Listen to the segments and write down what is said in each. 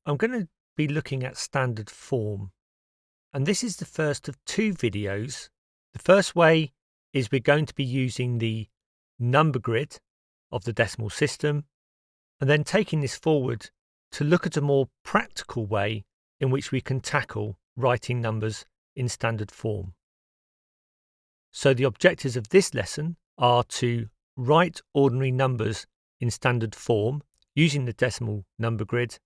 I'm going to be looking at standard form, and this is the first of two videos. The first way is we're going to be using the number grid of the decimal system and then taking this forward to look at a more practical way in which we can tackle writing numbers in standard form. So the objectives of this lesson are to write ordinary numbers in standard form using the decimal number grid,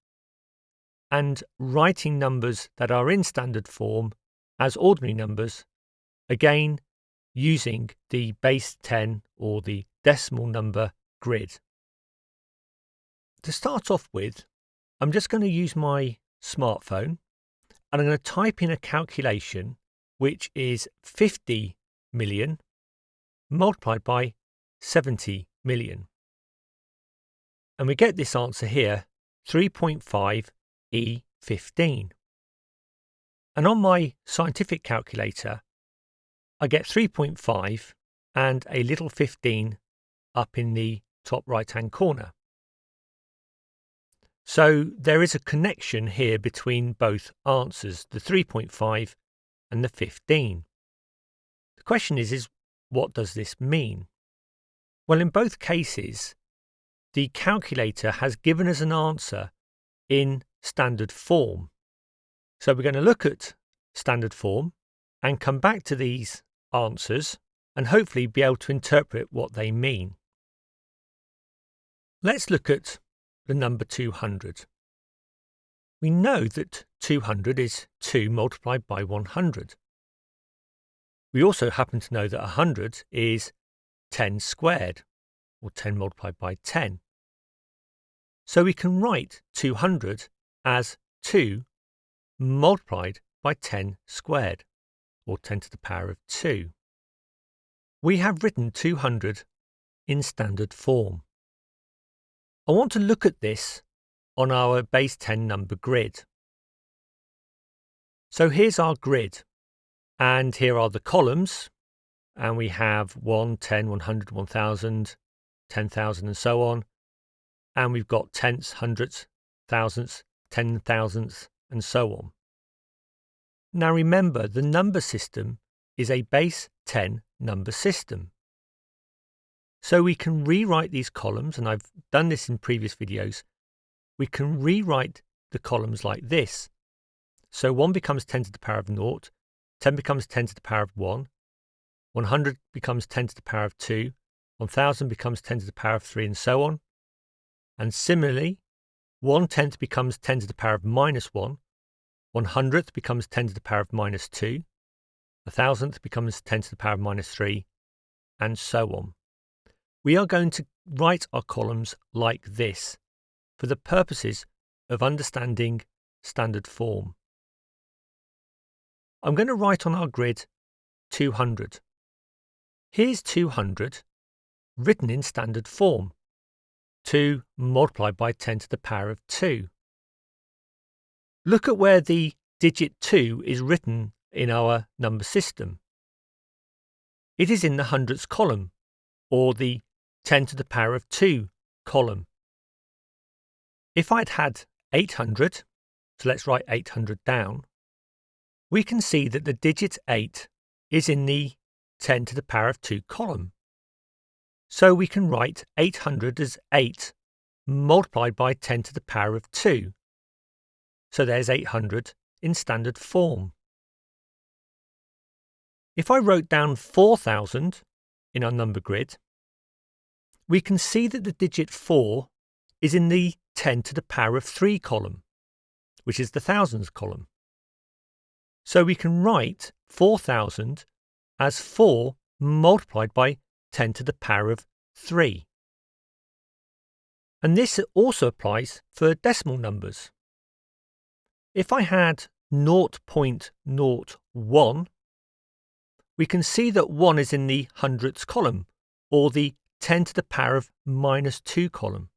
and writing numbers that are in standard form as ordinary numbers, again using the Base-10 or the decimal number grid. To start off with, I'm just going to use my smartphone and I'm going to type in a calculation which is 50 million multiplied by 70 million. And we get this answer here, 3.5 E15. And on my scientific calculator, I get 3.5 and a little 15 up in the top right-hand corner. So there is a connection here between both answers, the 3.5 and the 15. The question is what does this mean? Well, in both cases, the calculator has given us an answer in standard form. So we're going to look at standard form and come back to these answers and hopefully be able to interpret what they mean. Let's look at the number 200. We know that 200 is 2 multiplied by 100. We also happen to know that 100 is 10 squared, or 10 multiplied by 10. So we can write 200 as 2 multiplied by 10 squared, or 10 to the power of 2. We have written 200 in standard form. I want to look at this on our Base-10 number grid. So here's our grid, and here are the columns, and we have 1, 10, 100, 1000, 10,000 and so on. And we've got tenths, hundredths, thousandths, 10,000ths and so on. Now remember, the number system is a Base-10 number system. So we can rewrite these columns, and I've done this in previous videos. We can rewrite the columns like this. So 1 becomes 10 to the power of 0, 10 becomes 10 to the power of 1, 100 becomes 10 to the power of 2, 1000 becomes 10 to the power of 3 and so on. And similarly, 1/10 becomes 10 to the power of -1, 100th becomes 10 to the power of -2, 1000th becomes 10 to the power of -3, and so on. We are going to write our columns like this for the purposes of understanding standard form. I'm going to write on our grid 200. Here's 200 written in standard form. 2 multiplied by 10 to the power of 2. Look at where the digit 2 is written in our number system. It is in the hundredths column, or the 10 to the power of 2 column. If I'd had 800, so let's write 800 down, we can see that the digit 8 is in the 10 to the power of 2 column. So we can write 800 as 8 multiplied by 10 to the power of 2. So there's 800 in standard form. If I wrote down 4000 in our number grid, we can see that the digit 4 is in the 10 to the power of 3 column, which is the thousands column. So we can write 4000 as 4 multiplied by 10 to the power of 3. And this also applies for decimal numbers. If I had 0.01, we can see that 1 is in the hundredths column, or the 10 to the power of -2 column.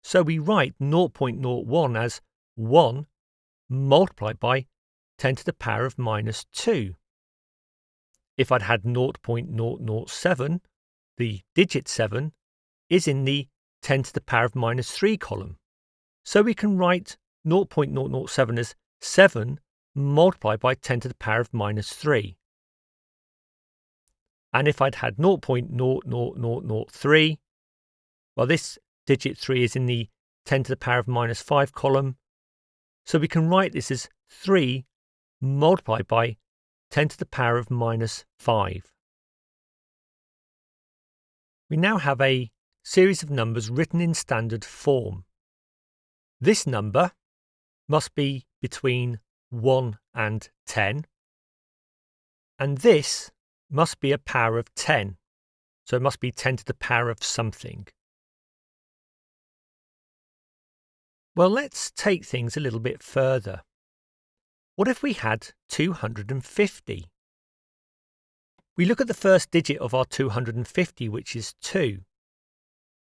So we write 0.01 as 1 multiplied by 10 to the power of -2. If I'd had 0.007, the digit 7 is in the 10 to the power of -3 column. So we can write 0.007 as 7 multiplied by 10 to the power of minus 3. And if I'd had 0.00003, well, this digit 3 is in the 10 to the power of minus 5 column. So we can write this as 3 multiplied by 10 to the power of minus 5. We now have a series of numbers written in standard form. This number must be between 1 and 10. And this must be a power of 10. So it must be 10 to the power of something. Well, let's take things a little bit further. What if we had 250? We look at the first digit of our 250, which is 2.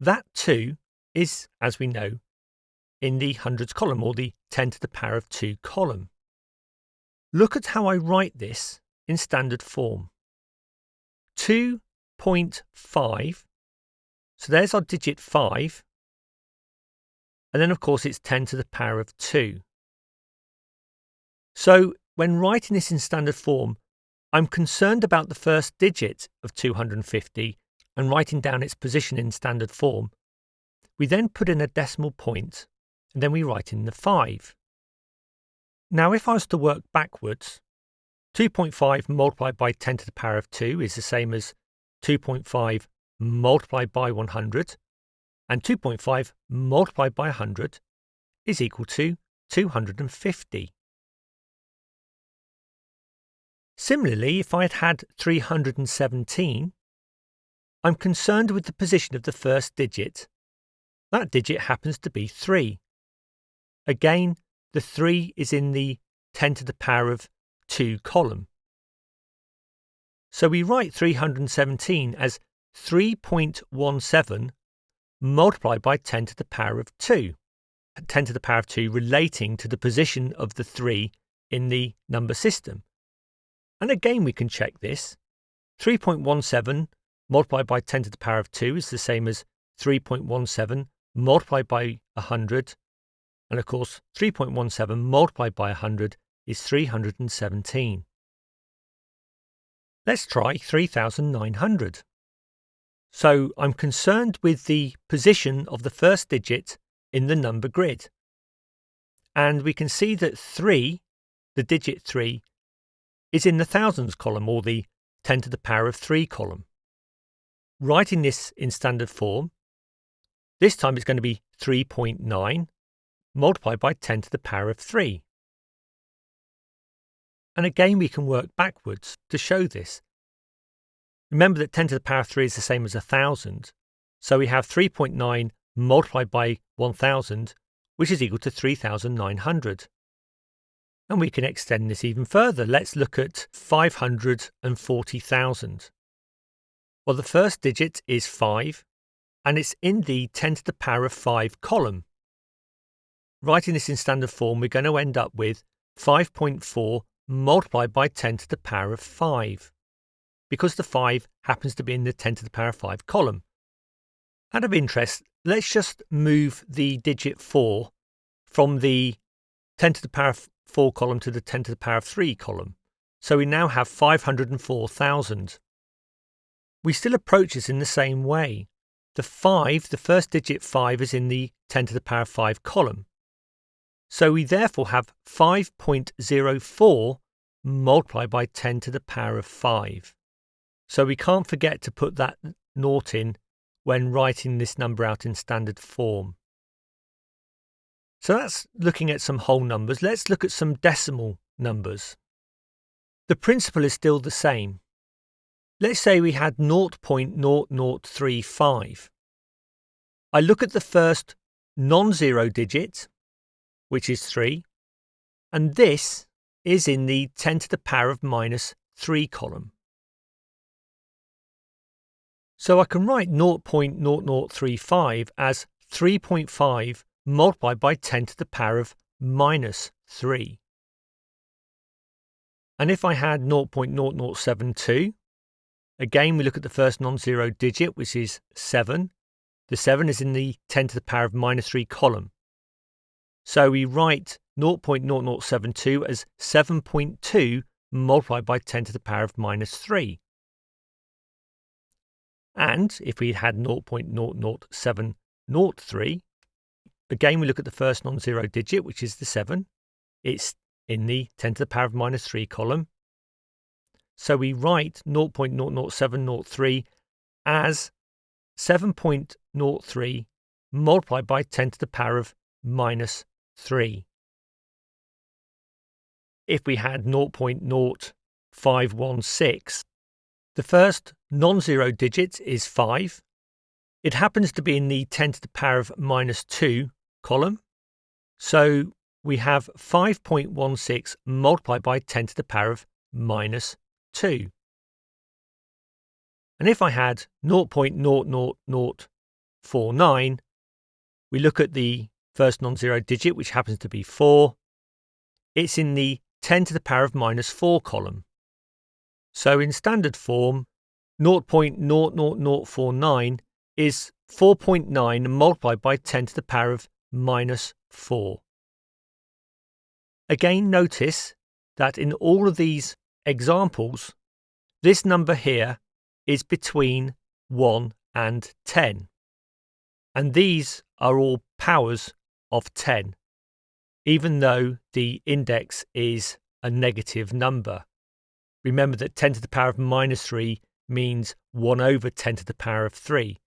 That 2 is, as we know, in the hundreds column, or the 10 to the power of 2 column. Look at how I write this in standard form. 2.5, so there's our digit 5, and then of course it's 10 to the power of 2. So when writing this in standard form, I'm concerned about the first digit of 250 and writing down its position in standard form. We then put in a decimal point, and then we write in the 5. Now if I was to work backwards, 2.5 multiplied by 10 to the power of 2 is the same as 2.5 multiplied by 100, and 2.5 multiplied by 100 is equal to 250. Similarly, if I had had 317, I'm concerned with the position of the first digit. That digit happens to be 3. Again, the 3 is in the 10 to the power of 2 column. So we write 317 as 3.17 multiplied by 10 to the power of 2. 10 to the power of 2 relating to the position of the 3 in the number system. And again we can check this. 3.17 multiplied by 10 to the power of 2 is the same as 3.17 multiplied by 100. And of course 3.17 multiplied by 100 is 317. Let's try 3,900. So I'm concerned with the position of the first digit in the number grid. And we can see that 3, the digit 3, is in the thousands column, or the 10 to the power of 3 column. Writing this in standard form, this time it's going to be 3.9 multiplied by 10 to the power of 3. And again we can work backwards to show this. Remember that 10 to the power of 3 is the same as 1,000, so we have 3.9 multiplied by 1,000, which is equal to 3,900. And we can extend this even further. Let's look at 540,000. Well, the first digit is 5, and it's in the 10 to the power of 5 column. Writing this in standard form, we're going to end up with 5.4 multiplied by 10 to the power of 5, because the 5 happens to be in the 10 to the power of 5 column. Out of interest, let's just move the digit 4 from the 10 to the power of 4 column to the 10 to the power of 3 column. So we now have 504,000. We still approach this in the same way. The 5, the first digit 5, is in the 10 to the power of 5 column. So we therefore have 5.04 multiplied by 10 to the power of 5. So we can't forget to put that naught in when writing this number out in standard form. So that's looking at some whole numbers. Let's look at some decimal numbers. The principle is still the same. Let's say we had 0.0035. I look at the first non-zero digit, which is 3, and this is in the 10 to the power of minus 3 column. So I can write 0.0035 as 3.5 multiplied by 10 to the power of minus 3. And if I had 0.0072, again we look at the first non-zero digit, which is 7. The 7 is in the 10 to the power of minus 3 column. So we write 0.0072 as 7.2 multiplied by 10 to the power of minus 3. And if we had 0.00703, again we look at the first non-zero digit, which is the 7. It's in the 10 to the power of minus 3 column. So we write 0.00703 as 7.03 multiplied by 10 to the power of minus 3. If we had 0.0516, the first non-zero digit is 5. It happens to be in the 10 to the power of minus 2 column. So we have 5.16 multiplied by 10 to the power of minus 2. And if I had 0.00049, we look at the first non-zero digit, which happens to be 4. It's in the 10 to the power of minus 4 column. So in standard form, 0.00049 is 4.9 multiplied by 10 to the power of minus 4. Again, notice that in all of these examples, this number here is between 1 and 10. And these are all powers of 10, even though the index is a negative number. Remember that 10 to the power of minus 3 means 1 over 10 to the power of 3,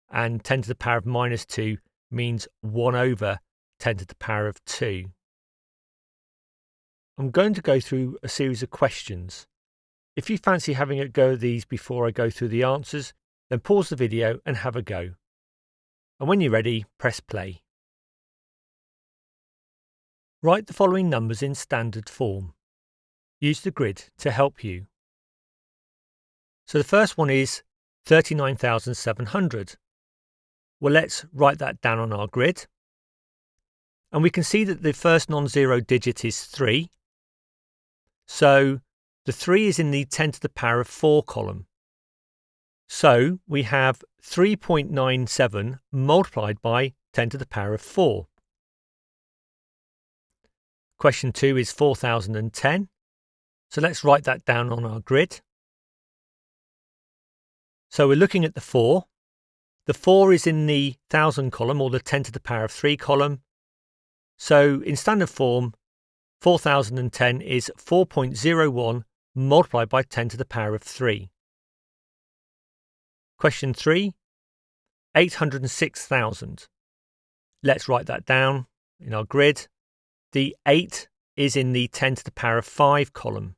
and 10 to the power of minus 2 means 1 over 10 to the power of 2. I'm going to go through a series of questions. If you fancy having a go at these before I go through the answers, then pause the video and have a go. And when you're ready, press play. Write the following numbers in standard form. Use the grid to help you. So the first one is 39,700. Well, let's write that down on our grid. And we can see that the first non-zero digit is 3. So the 3 is in the 10 to the power of 4 column. So we have 3.97 multiplied by 10 to the power of 4. Question 2 is 4,010. So let's write that down on our grid. So we're looking at the 4. The 4 is in the 1,000 column, or the 10 to the power of 3 column. So in standard form, 4,010 is 4.01 multiplied by 10 to the power of 3. Question 3, 806,000. Let's write that down in our grid. The 8 is in the 10 to the power of 5 column.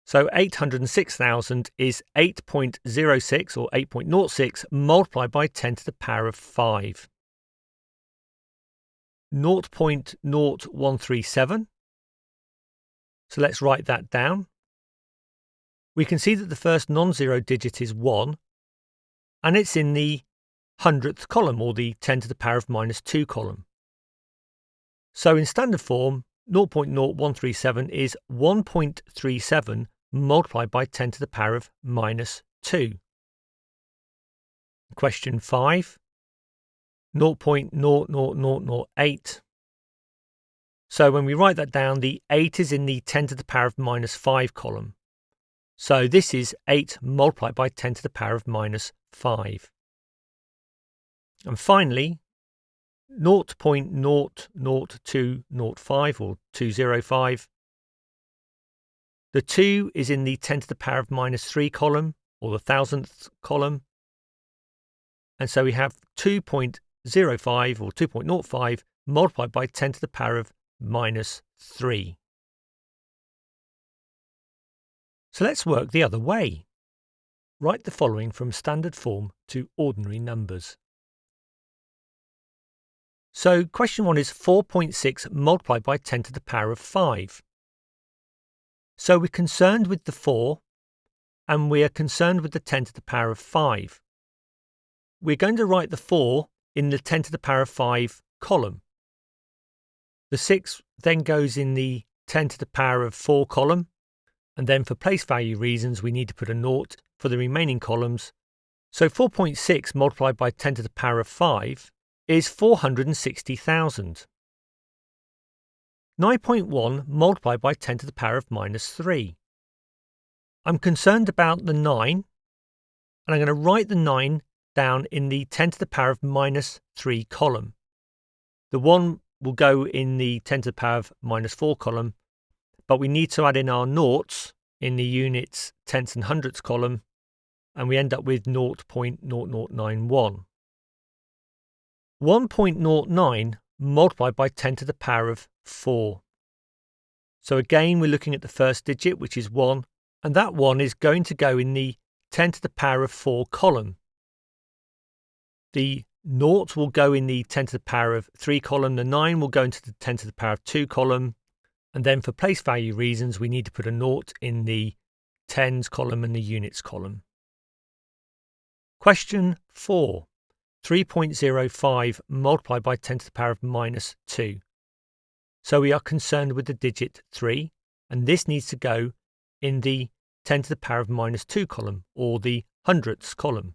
So 806,000 is 8.06 or 8.06 multiplied by 10 to the power of 5. 0.0137. So let's write that down. We can see that the first non-zero digit is 1, and it's in the 100th column, or the 10 to the power of minus 2 column. So in standard form, 0.0137 is 1.37 multiplied by 10 to the power of minus 2. Question 5, 0.00008. So when we write that down, the 8 is in the 10 to the power of minus 5 column. So this is 8 multiplied by 10 to the power of minus 5. And finally, 0.00205 or 205. The 2 is in the 10 to the power of minus 3 column, or the 1,000th column. And so we have 2.05 or 2.05 multiplied by 10 to the power of minus 3. So let's work the other way. Write the following from standard form to ordinary numbers. So question 1 is 4.6 multiplied by 10 to the power of 5. So we're concerned with the 4, and we are concerned with the 10 to the power of 5. We're going to write the 4 in the 10 to the power of 5 column. The 6 then goes in the 10 to the power of 4 column, and then for place value reasons we need to put a 0 for the remaining columns. So 4.6 multiplied by 10 to the power of 5 is 460,000. 9.1 multiplied by 10 to the power of minus 3. I'm concerned about the 9, and I'm going to write the 9 down in the 10 to the power of minus 3 column. The 1 will go in the 10 to the power of minus 4 column, but we need to add in our noughts in the units, tenths and hundredths column, and we end up with 0.0091. 1.09 multiplied by 10 to the power of 4. So again, we're looking at the first digit, which is 1, and that 1 is going to go in the 10 to the power of 4 column. The naught will go in the 10 to the power of 3 column, the 9 will go into the 10 to the power of 2 column, and then for place value reasons, we need to put a naught in the tens column and the units column. Question 4. 3.05 multiplied by 10 to the power of minus 2. So we are concerned with the digit 3, and this needs to go in the 10 to the power of minus 2 column, or the hundredths column.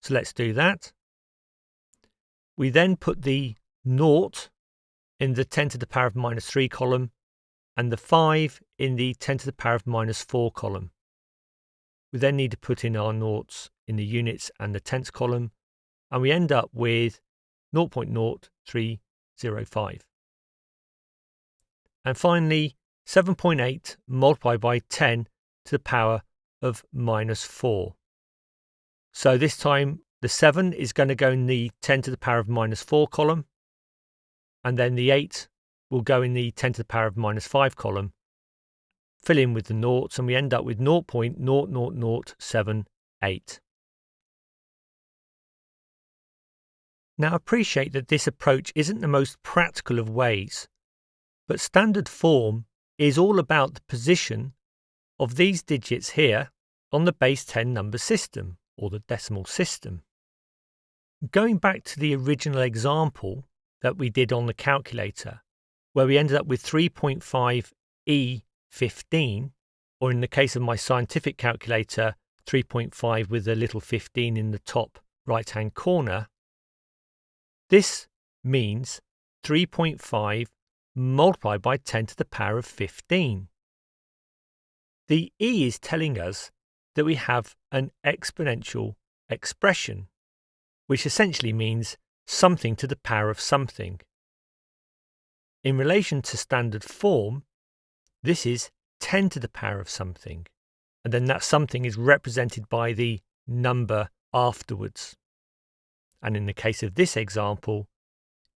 So let's do that. We then put the naught in the 10 to the power of minus 3 column, and the 5 in the 10 to the power of minus 4 column. We then need to put in our noughts in the units and the tenths column, and we end up with 0.0305. And finally, 7.8 multiplied by 10 to the power of minus 4. So this time the 7 is going to go in the 10 to the power of minus 4 column, and then the 8 will go in the 10 to the power of minus 5 column. Fill in with the noughts, and we end up with 0.00078. Now appreciate that this approach isn't the most practical of ways, but standard form is all about the position of these digits here on the base 10 number system, or the decimal system. Going back to the original example that we did on the calculator, where we ended up with 3.5E15, or in the case of my scientific calculator, 3.5 with a little 15 in the top right-hand corner, this means 3.5 multiplied by 10 to the power of 15. The E is telling us that we have an exponential expression, which essentially means something to the power of something. In relation to standard form, this is 10 to the power of something, and then that something is represented by the number afterwards. And in the case of this example,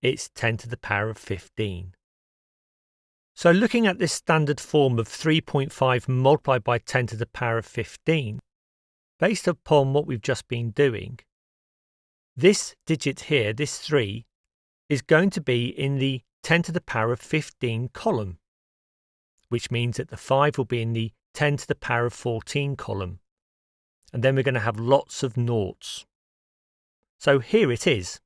it's 10 to the power of 15. So looking at this standard form of 3.5 multiplied by 10 to the power of 15, based upon what we've just been doing, this digit here, this 3, is going to be in the 10 to the power of 15 column, which means that the 5 will be in the 10 to the power of 14 column. And then we're going to have lots of noughts. So here it is.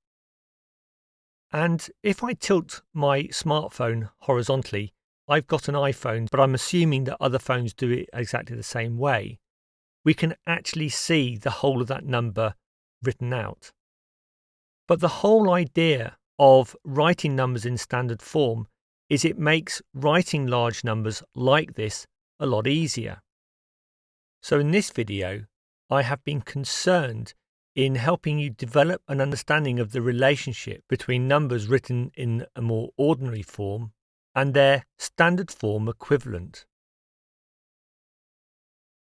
And if I tilt my smartphone horizontally, I've got an iPhone, but I'm assuming that other phones do it exactly the same way. We can actually see the whole of that number written out. But the whole idea of writing numbers in standard form is it makes writing large numbers like this a lot easier. So in this video, I have been concerned in helping you develop an understanding of the relationship between numbers written in a more ordinary form and their standard form equivalent.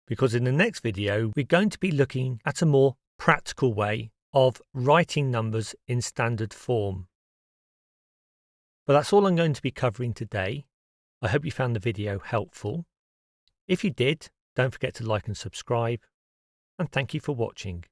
Because in the next video, we're going to be looking at a more practical way of writing numbers in standard form. But that's all I'm going to be covering today. I hope you found the video helpful. If you did, don't forget to like and subscribe, and thank you for watching.